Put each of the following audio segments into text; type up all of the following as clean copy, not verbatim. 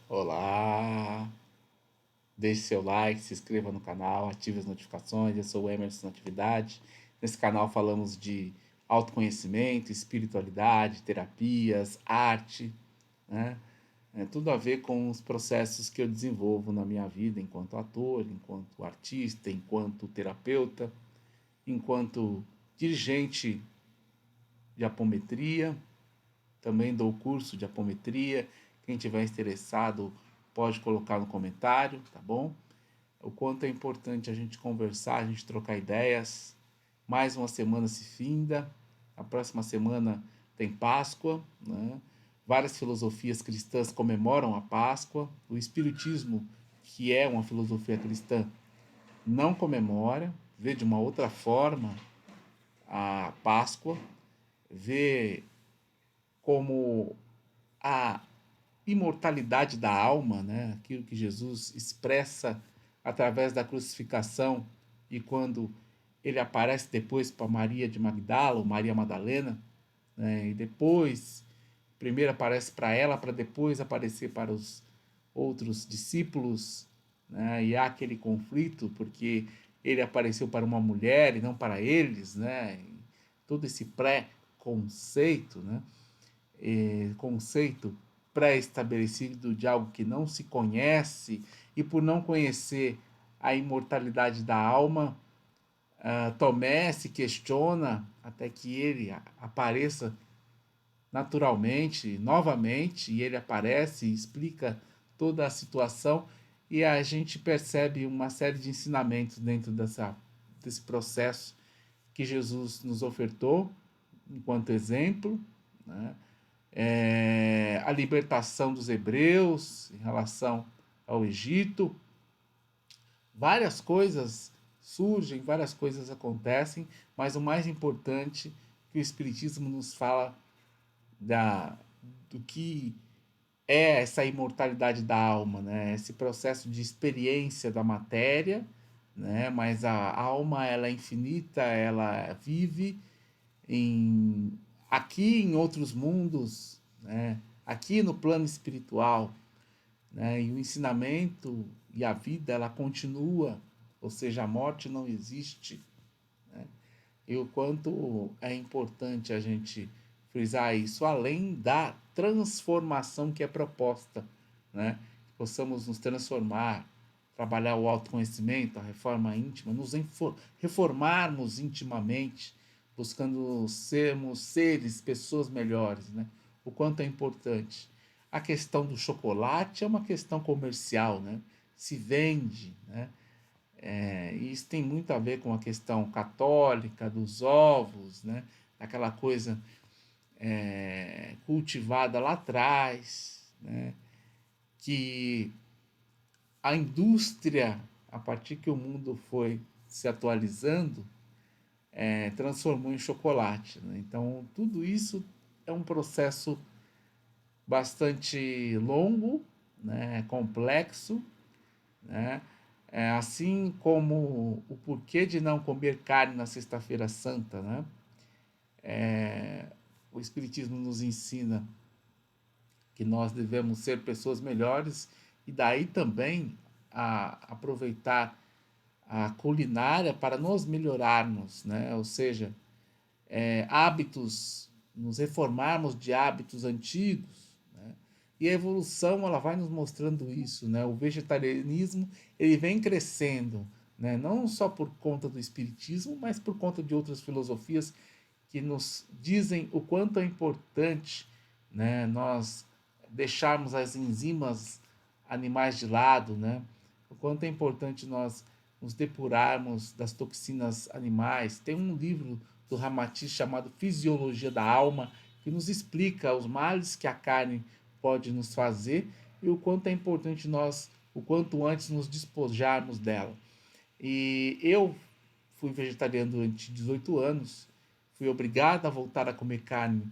Olá, deixe seu like, se inscreva no canal, ative as notificações. Eu sou o Emerson Natividade. Nesse canal falamos de autoconhecimento, espiritualidade, terapias, arte, né? Tudo a ver com os processos que eu desenvolvo na minha vida enquanto ator, enquanto artista, enquanto terapeuta, enquanto dirigente de apometria. Também dou curso de apometria. Quem tiver interessado pode colocar no comentário, tá bom? O quanto é importante a gente conversar, a gente trocar ideias. Mais uma semana se finda. A próxima semana tem Páscoa, né? Várias filosofias cristãs comemoram a Páscoa. O Espiritismo, que é uma filosofia cristã, não comemora, vê de uma outra forma a Páscoa, vê como a imortalidade da alma, né? Aquilo que Jesus expressa através da crucificação e quando ele aparece depois para Maria de Magdala, ou Maria Madalena, né? E depois, primeiro aparece para ela, para depois aparecer para os outros discípulos, né? E há aquele conflito, porque ele apareceu para uma mulher e não para eles, né? E todo esse pré-conceito, né? Conceito pré-estabelecido de algo que não se conhece, e por não conhecer a imortalidade da alma, Tomé se questiona até que ele apareça naturalmente, novamente, e ele aparece e explica toda a situação, e a gente percebe uma série de ensinamentos dentro desse processo que Jesus nos ofertou enquanto exemplo, né? A libertação dos hebreus em relação ao Egito. Várias coisas surgem, várias coisas acontecem, mas o mais importante que o Espiritismo nos fala do que é essa imortalidade da alma, né? Esse processo de experiência da matéria, né? Mas a alma, ela é infinita, ela vive em aqui em outros mundos, né? Aqui no plano espiritual, né? E o ensinamento e a vida, ela continua, ou seja, a morte não existe, né? E o quanto é importante a gente frisar isso, além da transformação que é proposta, né? Que possamos nos transformar, trabalhar o autoconhecimento, a reforma íntima, reformarmos intimamente, buscando sermos seres, pessoas melhores, né? O quanto é importante. A questão do chocolate é uma questão comercial, né? Se vende, né? E isso tem muito a ver com a questão católica dos ovos, né? Aquela coisa cultivada lá atrás, né? Que a indústria, a partir que o mundo foi se atualizando, transformou em chocolate, né? Então, tudo isso é um processo bastante longo, né? Complexo, né? Assim como o porquê de não comer carne na Sexta-feira Santa, né? O Espiritismo nos ensina que nós devemos ser pessoas melhores, e daí também aproveitar a culinária para nos melhorarmos, né? Ou seja, hábitos, nos reformarmos de hábitos antigos, né? E a evolução, ela vai nos mostrando isso, né? O vegetarianismo, ele vem crescendo, né? Não só por conta do espiritismo, mas por conta de outras filosofias que nos dizem o quanto é importante, né, nós deixarmos as enzimas animais de lado, né? O quanto é importante nós nos depurarmos das toxinas animais. Tem um livro do Ramatiz chamado Fisiologia da Alma, que nos explica os males que a carne pode nos fazer e o quanto é importante nós, o quanto antes, nos despojarmos dela. E eu fui vegetariano durante 18 anos, fui obrigado a voltar a comer carne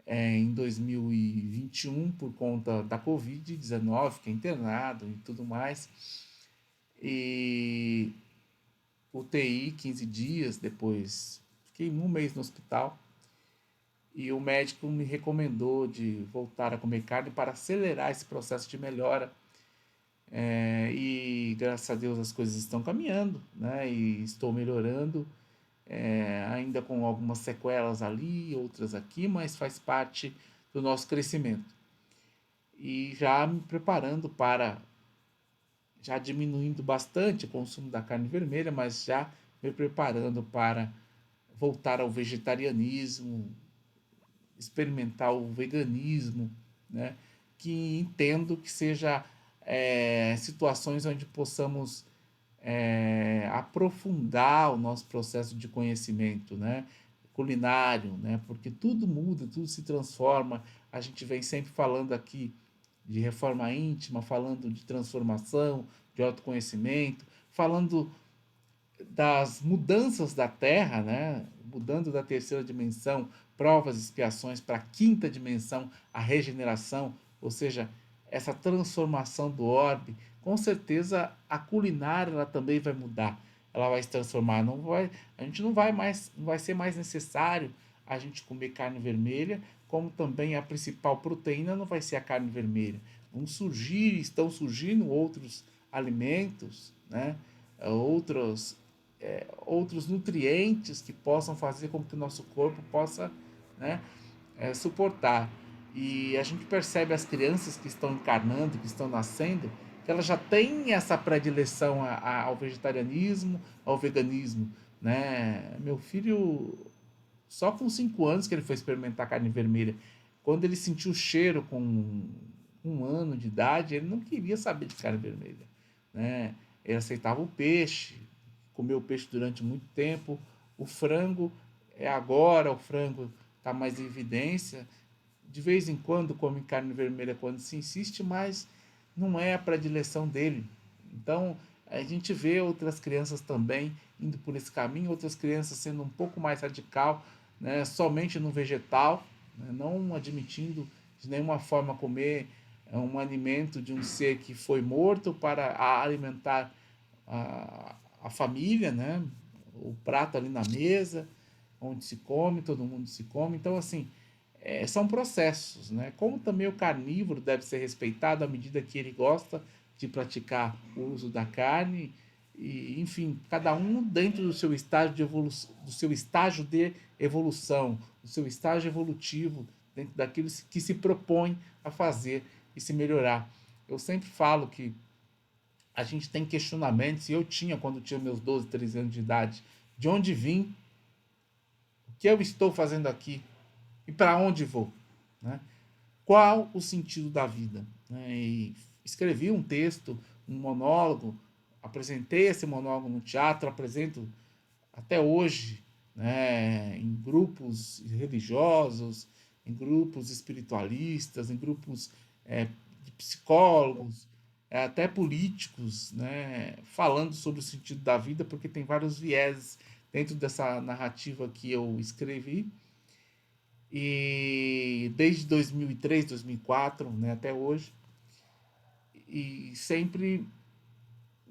em 2021 por conta da Covid-19, fiquei internado e tudo mais. E UTI 15 dias depois, fiquei um mês no hospital. e o médico me recomendou de voltar a comer carne para acelerar esse processo de melhora. E graças a Deus as coisas estão caminhando, né? E estou melhorando, ainda com algumas sequelas ali, outras aqui, mas faz parte do nosso crescimento. E já me preparando para, já diminuindo bastante o consumo da carne vermelha, mas já me preparando para voltar ao vegetarianismo, experimentar o veganismo, né? Que entendo que seja situações onde possamos aprofundar o nosso processo de conhecimento, né? Culinário, né? Porque tudo muda, tudo se transforma. A gente vem sempre falando aqui de reforma íntima, falando de transformação, de autoconhecimento, falando das mudanças da Terra, né? Mudando da terceira dimensão, provas e expiações, para a quinta dimensão, a regeneração, ou seja, essa transformação do orbe. Com certeza a culinária ela também vai mudar, ela vai se transformar, não vai, a gente não vai ser mais necessário a gente comer carne vermelha, como também a principal proteína não vai ser a carne vermelha. Estão surgindo outros alimentos, né? outros outros nutrientes que possam fazer com que o nosso corpo possa, né, suportar. E a gente percebe as crianças que estão encarnando, que estão nascendo, que elas já têm essa predileção ao vegetarianismo, ao veganismo. Né? Meu filho, só com 5 anos que ele foi experimentar carne vermelha, quando ele sentiu o cheiro com 1 ano de idade, ele não queria saber de carne vermelha. Né? Ele aceitava o peixe, comeu peixe durante muito tempo. O frango o frango está mais em evidência. De vez em quando come carne vermelha quando se insiste, mas não é a predileção dele. Então a gente vê outras crianças também indo por esse caminho, outras crianças sendo um pouco mais radical, né, somente no vegetal, né, não admitindo de nenhuma forma comer um alimento de um ser que foi morto para alimentar a família, né? O prato ali na mesa, onde se come, todo mundo se come. Então, assim, são processos, né? Como também o carnívoro deve ser respeitado à medida que ele gosta de praticar o uso da carne, e, enfim, cada um dentro do seu estágio de evolução, do seu estágio evolutivo, dentro daquilo que se propõe a fazer e se melhorar. Eu sempre falo que a gente tem questionamentos, e eu tinha quando tinha meus 12, 13 anos de idade, de onde vim, o que eu estou fazendo aqui e para onde vou, né? Qual o sentido da vida? Né? E escrevi um texto, um monólogo, apresentei esse monólogo no teatro, apresento até hoje, né, em grupos religiosos, em grupos espiritualistas, em grupos de psicólogos, até políticos, né, falando sobre o sentido da vida, porque tem vários vieses dentro dessa narrativa que eu escrevi. E desde 2003, 2004, né, até hoje, e sempre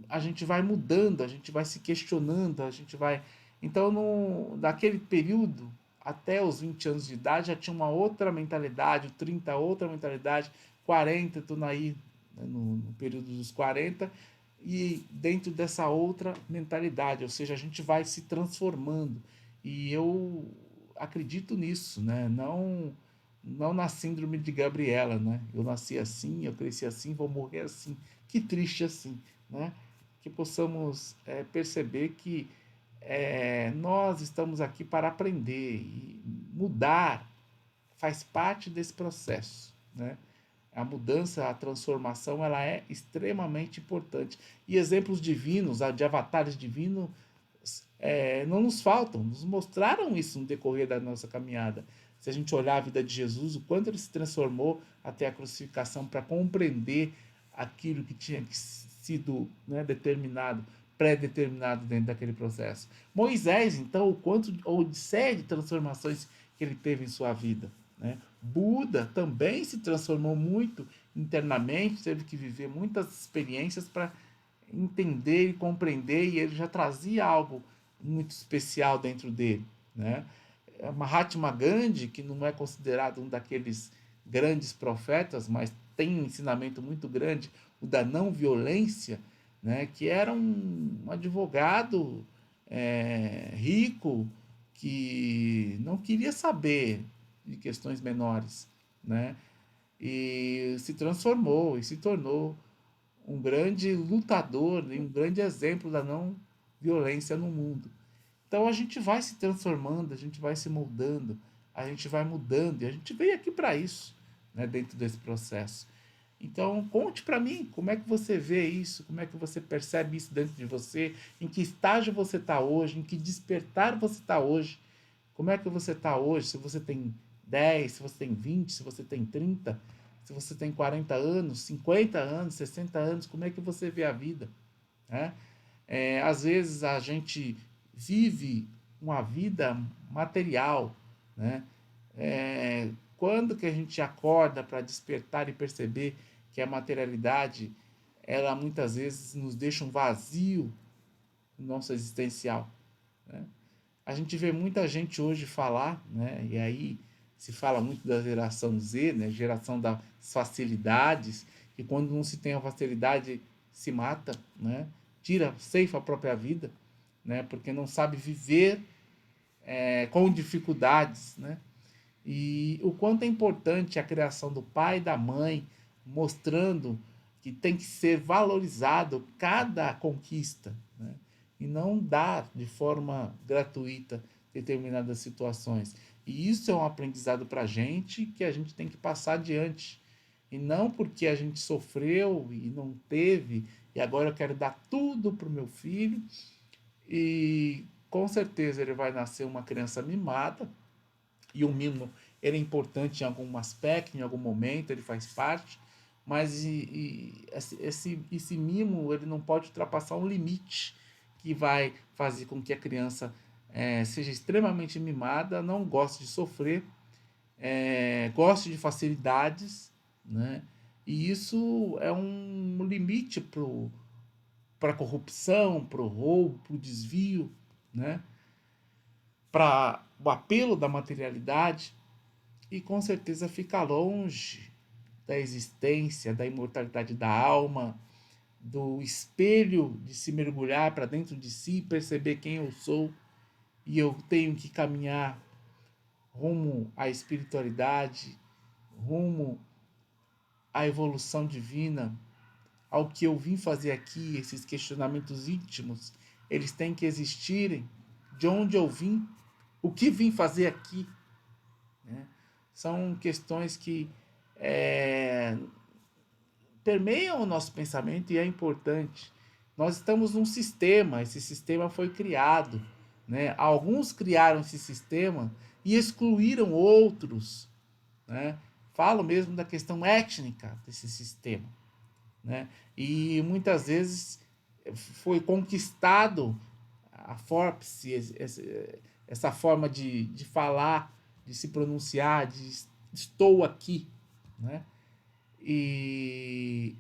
a gente vai mudando, a gente vai se questionando, a gente vai. Então, naquele período, até os 20 anos de idade, já tinha uma outra mentalidade, 30, outra mentalidade, 40, estou aí, né, no período dos 40, e dentro dessa outra mentalidade, ou seja, a gente vai se transformando. E eu acredito nisso, né? Não na síndrome de Gabriela, né? Eu nasci assim, eu cresci assim, vou morrer assim. Que triste assim, né? Que possamos perceber que nós estamos aqui para aprender e mudar faz parte desse processo, né? A mudança, a transformação, ela é extremamente importante. E exemplos divinos, de avatares divinos, não nos faltam, nos mostraram isso no decorrer da nossa caminhada. Se a gente olhar a vida de Jesus, o quanto ele se transformou até a crucificação para compreender aquilo que tinha sido, né, determinado, pré-determinado dentro daquele processo. Moisés, então, o quanto a odisseia de transformações que ele teve em sua vida. Né? Buda também se transformou muito internamente, teve que viver muitas experiências para entender e compreender, e ele já trazia algo muito especial dentro dele. Né? Mahatma Gandhi, que não é considerado um daqueles grandes profetas, mas tem um ensinamento muito grande, o da não violência, né? Que era um advogado rico que não queria saber de questões menores, né? E se transformou e se tornou um grande lutador e um grande exemplo da não violência no mundo. Então a gente vai se transformando, a gente vai se moldando, a gente vai mudando e a gente veio aqui para isso, né, dentro desse processo. Então conte para mim como é que você vê isso, como é que você percebe isso dentro de você, em que estágio você está hoje, em que despertar você está hoje, como é que você está hoje, se você tem 10, se você tem 20, se você tem 30, se você tem 40 anos, 50 anos, 60 anos, como é que você vê a vida, né? Às vezes a gente vive uma vida material, né? Quando que a gente acorda para despertar e perceber que a materialidade, ela muitas vezes nos deixa um vazio no nosso existencial, né? A gente vê muita gente hoje falar, né? E aí se fala muito da geração Z, né? Geração das facilidades, que quando não se tem a facilidade se mata, né? Tira, ceifa a própria vida, né? Porque não sabe viver com dificuldades, né? E o quanto é importante a criação do pai e da mãe, mostrando que tem que ser valorizado cada conquista, né? E não dar de forma gratuita determinadas situações. E isso é um aprendizado para a gente que a gente tem que passar adiante. E não porque a gente sofreu e não teve, e agora eu quero dar tudo para o meu filho, e com certeza ele vai nascer uma criança mimada, e o mimo ele é importante em algum aspecto, em algum momento, ele faz parte, mas esse mimo ele não pode ultrapassar um limite que vai fazer com que a criança seja extremamente mimada, não goste de sofrer, goste de facilidades, né? E isso é um limite para a corrupção, para o roubo, para o desvio, né? Para o apelo da materialidade, e com certeza fica longe da existência, da imortalidade da alma, do espelho de se mergulhar para dentro de si e perceber quem eu sou, e eu tenho que caminhar rumo à espiritualidade, rumo à evolução divina, ao que eu vim fazer aqui, esses questionamentos íntimos, eles têm que existirem, de onde eu vim, o que vim fazer aqui, né? São questões que é, permeiam o nosso pensamento e é importante. Nós estamos num sistema, esse sistema foi criado, né? Alguns criaram esse sistema e excluíram outros, né? Falo mesmo da questão étnica desse sistema, né? E muitas vezes foi conquistado a Forbes, essa forma de falar, de se pronunciar, de estou aqui, né? E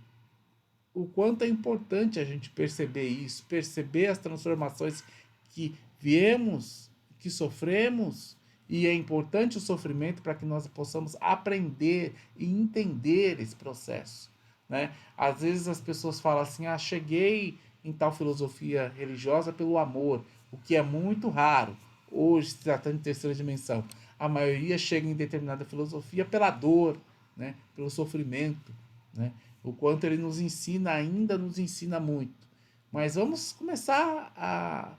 o quanto é importante a gente perceber isso, perceber as transformações que viemos, que sofremos, e é importante o sofrimento para que nós possamos aprender e entender esse processo, né? Às vezes as pessoas falam assim: ah, cheguei em tal filosofia religiosa pelo amor, o que é muito raro hoje, se tratando de terceira dimensão. A maioria chega em determinada filosofia pela dor, né? Pelo sofrimento, né? O quanto ele nos ensina, ainda nos ensina muito. Mas vamos começar a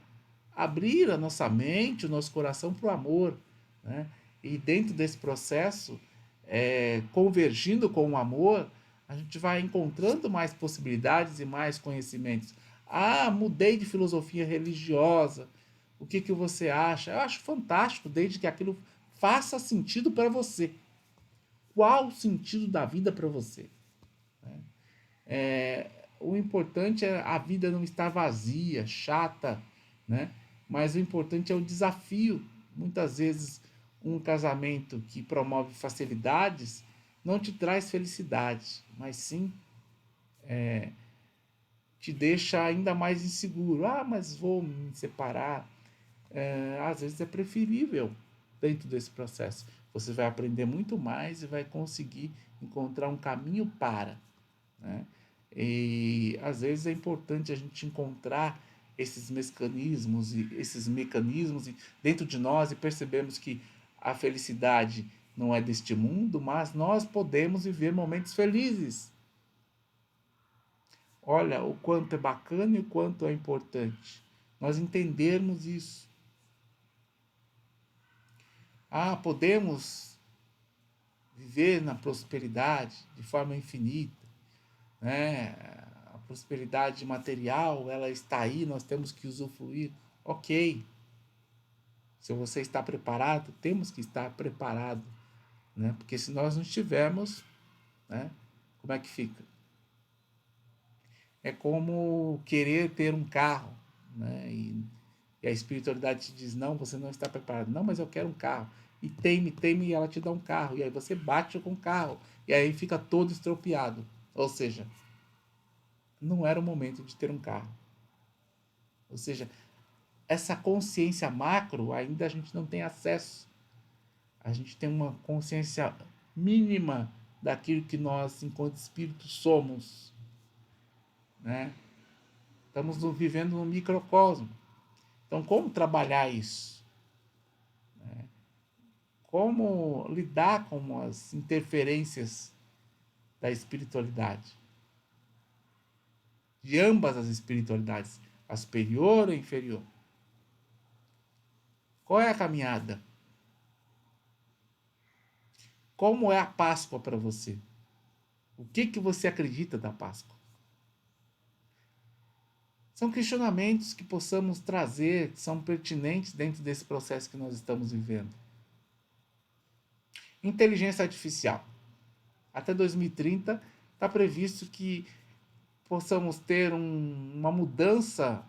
abrir a nossa mente, o nosso coração para o amor, né? E dentro desse processo, convergindo com o amor, a gente vai encontrando mais possibilidades e mais conhecimentos. Ah, mudei de filosofia religiosa. O que, que você acha? Eu acho fantástico, desde que aquilo faça sentido para você. Qual o sentido da vida para você? O importante é a vida não estar vazia, chata, né? Mas o importante é o desafio. Muitas vezes um casamento que promove facilidades não te traz felicidade, mas sim te deixa ainda mais inseguro. Ah, mas vou me separar. Às vezes é preferível dentro desse processo. Você vai aprender muito mais e vai conseguir encontrar um caminho para, né? E às vezes é importante a gente encontrar esses mecanismos dentro de nós e percebemos que a felicidade não é deste mundo, mas nós podemos viver momentos felizes. Olha o quanto é bacana e o quanto é importante nós entendermos isso. Ah, podemos viver na prosperidade de forma infinita, né? A prosperidade material, ela está aí, nós temos que usufruir. Ok, se você está preparado, temos que estar preparado, né? Porque se nós não estivermos, né? Como é que fica? É como querer ter um carro, né? E a espiritualidade te diz, não, você não está preparado. Não, mas eu quero um carro. E teime, e ela te dá um carro. E aí você bate com o carro. E aí fica todo estropiado. Ou seja, não era o momento de ter um carro. Ou seja, essa consciência macro ainda a gente não tem acesso. A gente tem uma consciência mínima daquilo que nós, enquanto espíritos, somos, né? Estamos vivendo no microcosmo. Então, como trabalhar isso? Como lidar com as interferências da espiritualidade? De ambas as espiritualidades, a superior ou a inferior. Qual é a caminhada? Como é a Páscoa para você? O que você acredita da Páscoa? São questionamentos que possamos trazer, que são pertinentes dentro desse processo que nós estamos vivendo. Inteligência artificial. Até 2030 está previsto que possamos ter uma mudança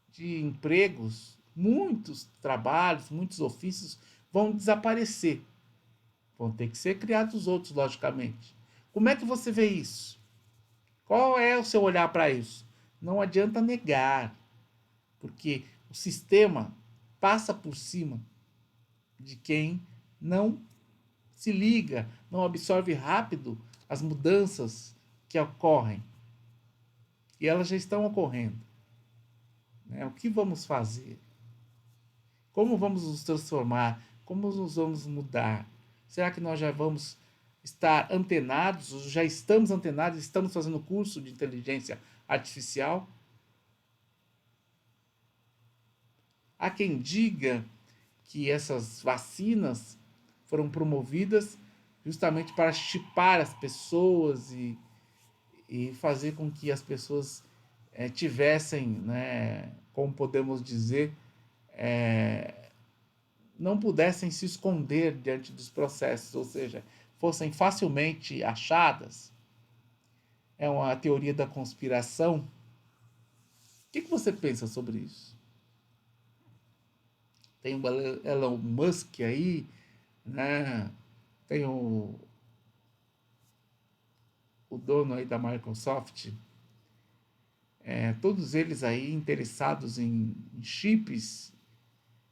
de empregos, muitos trabalhos, muitos ofícios vão desaparecer. Vão ter que ser criados outros, logicamente. Como é que você vê isso? Qual é o seu olhar para isso? Não adianta negar, porque o sistema passa por cima de quem não se liga, não absorve rápido as mudanças que ocorrem. E elas já estão ocorrendo. Né? O que vamos fazer? Como vamos nos transformar? Como nos vamos mudar? Será que nós já vamos estar antenados? Ou já estamos antenados? Estamos fazendo curso de inteligência artificial? Há quem diga que essas vacinas foram promovidas justamente para chipar as pessoas e fazer com que as pessoas tivessem, né, como podemos dizer, não pudessem se esconder diante dos processos, ou seja, fossem facilmente achadas. É uma teoria da conspiração. O que você pensa sobre isso? Tem o Elon Musk aí, né? Tem o dono aí da Microsoft, todos eles aí interessados em chips,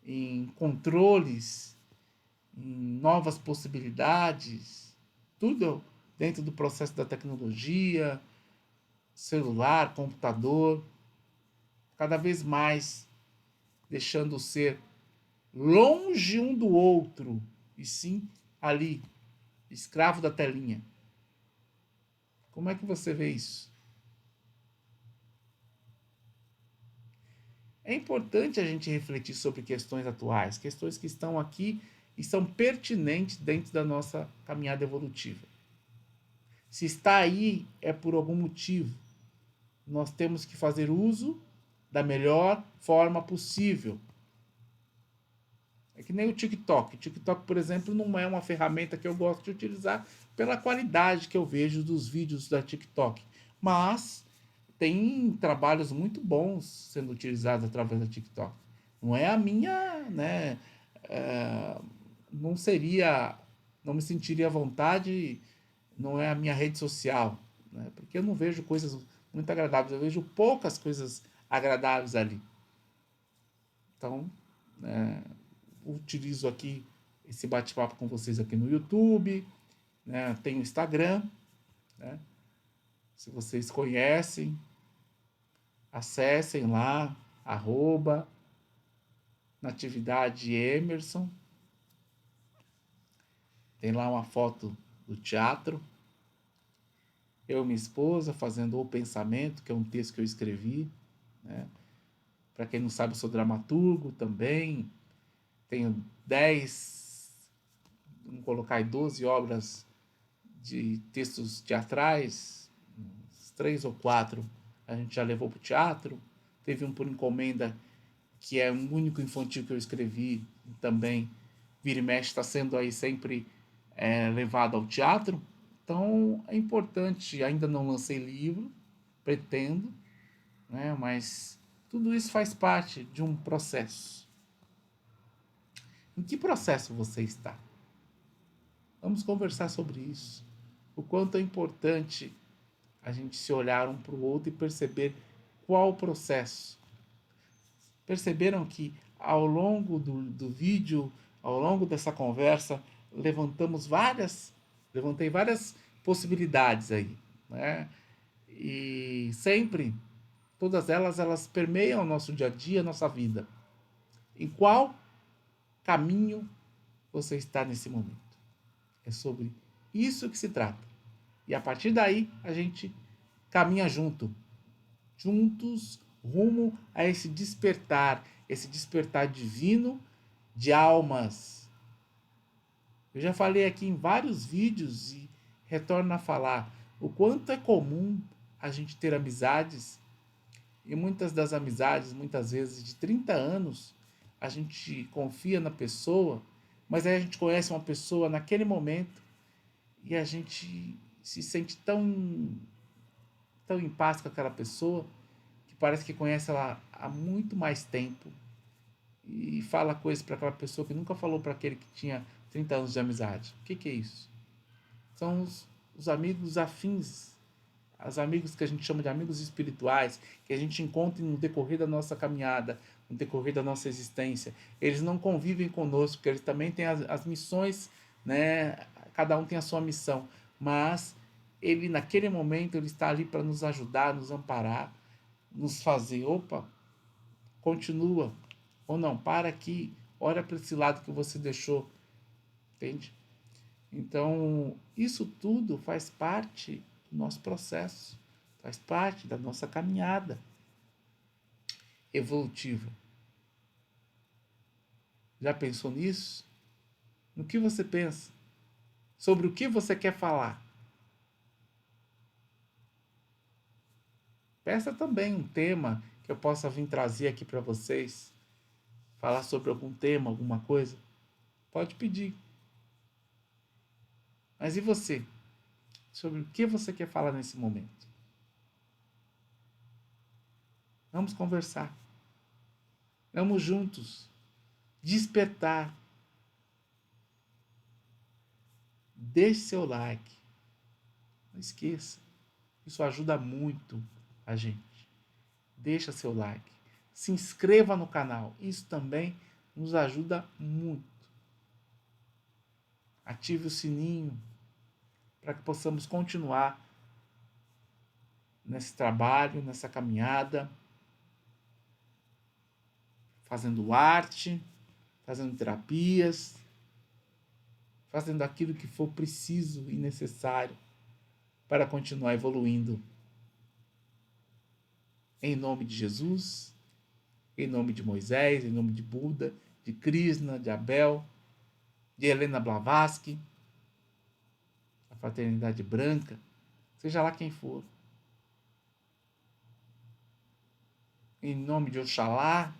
em controles, em novas possibilidades, tudo dentro do processo da tecnologia, celular, computador, cada vez mais deixando o ser longe um do outro, e sim ali, escravo da telinha. Como é que você vê isso? É importante a gente refletir sobre questões atuais, questões que estão aqui e são pertinentes dentro da nossa caminhada evolutiva. Se está aí, é por algum motivo. Nós temos que fazer uso da melhor forma possível. É que nem o TikTok. O TikTok, por exemplo, não é uma ferramenta que eu gosto de utilizar pela qualidade que eu vejo dos vídeos da TikTok. Mas tem trabalhos muito bons sendo utilizados através da TikTok. Não é a minha, né? Não seria, não me sentiria à vontade, não é a minha rede social, né? Porque eu não vejo coisas muito agradáveis, eu vejo poucas coisas agradáveis ali. Então, utilizo aqui esse bate-papo com vocês aqui no YouTube, né? Tem o Instagram, né? Se vocês conhecem, acessem lá, @Natividade Emerson. Tem lá uma foto do teatro. Eu e minha esposa fazendo O Pensamento, que é um texto que eu escrevi, né? Para quem não sabe, eu sou dramaturgo também. Tenho 10, vamos colocar aí 12 obras de textos teatrais, 3 ou 4 a gente já levou para o teatro. Teve um por encomenda, que é um único infantil que eu escrevi, também vira e mexe, está sendo aí sempre levado ao teatro. Então é importante, ainda não lancei livro, pretendo, né? Mas tudo isso faz parte de um processo. Em que processo você está? Vamos conversar sobre isso. O quanto é importante a gente se olhar um para o outro e perceber qual o processo. Perceberam que ao longo do vídeo, ao longo dessa conversa, levantei várias possibilidades aí, né? E sempre, todas elas permeiam o nosso dia a dia, a nossa vida. Em qual caminho você está nesse momento? É sobre isso que se trata. E a partir daí, a gente caminha juntos, rumo a esse despertar divino de almas. Eu já falei aqui em vários vídeos e retorno a falar o quanto é comum a gente ter amizades, e muitas das amizades, muitas vezes de 30 anos, a gente confia na pessoa, mas aí a gente conhece uma pessoa naquele momento e a gente se sente tão em paz com aquela pessoa, que parece que conhece ela há muito mais tempo e fala coisas para aquela pessoa que nunca falou para aquele que tinha 30 anos de amizade. O que é isso? São os amigos afins, os amigos que a gente chama de amigos espirituais, que a gente encontra no decorrer da nossa caminhada, no decorrer da nossa existência. Eles não convivem conosco, porque eles também têm as missões, né? Cada um tem a sua missão, mas ele naquele momento ele está ali para nos ajudar, nos amparar, nos fazer, opa, continua, ou não, para aqui, olha para esse lado que você deixou, entende? Então, isso tudo faz parte do nosso processo, faz parte da nossa caminhada evolutiva. Já pensou nisso? No que você pensa? Sobre o que você quer falar? Peça também um tema que eu possa vir trazer aqui para vocês. Falar sobre algum tema, alguma coisa. Pode pedir. Mas e você? Sobre o que você quer falar nesse momento? Vamos conversar. Vamos juntos despertar. Deixe seu like. Não esqueça. Isso ajuda muito a gente. Deixa seu like. Se inscreva no canal. Isso também nos ajuda muito. Ative o sininho para que possamos continuar nesse trabalho, nessa caminhada, fazendo arte, fazendo terapias, fazendo aquilo que for preciso e necessário para continuar evoluindo. Em nome de Jesus, em nome de Moisés, em nome de Buda, de Krishna, de Abel, de Helena Blavatsky, a Fraternidade Branca, seja lá quem for. Em nome de Oxalá,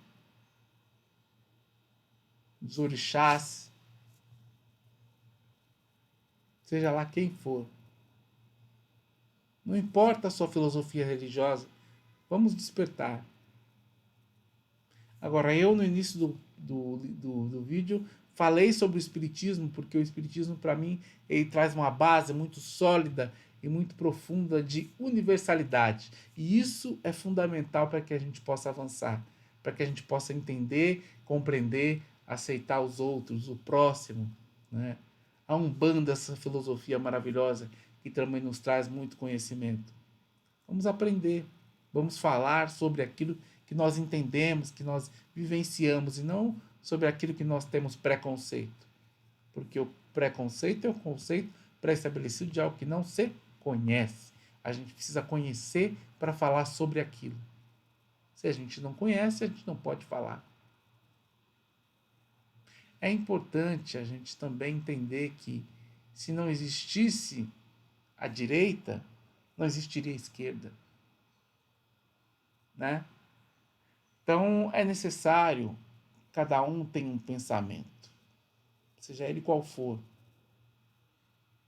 dos orixás, seja lá quem for. Não importa a sua filosofia religiosa, vamos despertar. Agora, eu no início do vídeo falei sobre o Espiritismo, porque o Espiritismo, para mim, ele traz uma base muito sólida e muito profunda de universalidade. E isso é fundamental para que a gente possa avançar, para que a gente possa entender, compreender aceitar os outros, o próximo, né? A Umbanda, essa filosofia maravilhosa que também nos traz muito conhecimento. Vamos aprender, vamos falar sobre aquilo que nós entendemos, que nós vivenciamos e não sobre aquilo que nós temos preconceito. Porque o preconceito é um conceito pré-estabelecido de algo que não se conhece. A gente precisa conhecer para falar sobre aquilo. Se a gente não conhece, a gente não pode falar. É importante a gente também entender que se não existisse a direita, não existiria a esquerda, né? Então é necessário cada um tem um pensamento, seja ele qual for,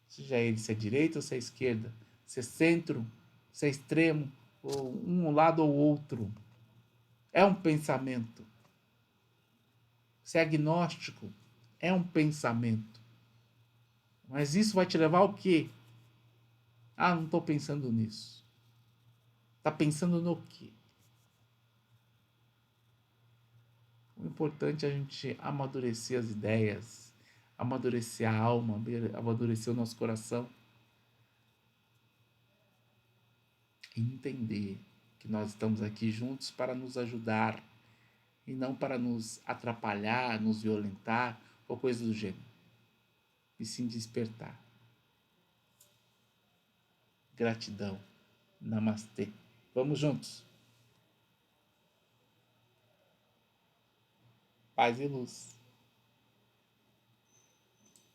seja ele se é direita ou se é esquerda, se é centro, se é extremo, ou um lado ou outro. É um pensamento. Se é agnóstico, é um pensamento. Mas isso vai te levar ao quê? Ah, não estou pensando nisso. Está pensando no quê? O importante é a gente amadurecer as ideias, amadurecer a alma, amadurecer o nosso coração e entender que nós estamos aqui juntos para nos ajudar e não para nos atrapalhar, nos violentar ou coisa do gênero, e sim despertar. Gratidão. Namastê. Vamos juntos. Paz e luz.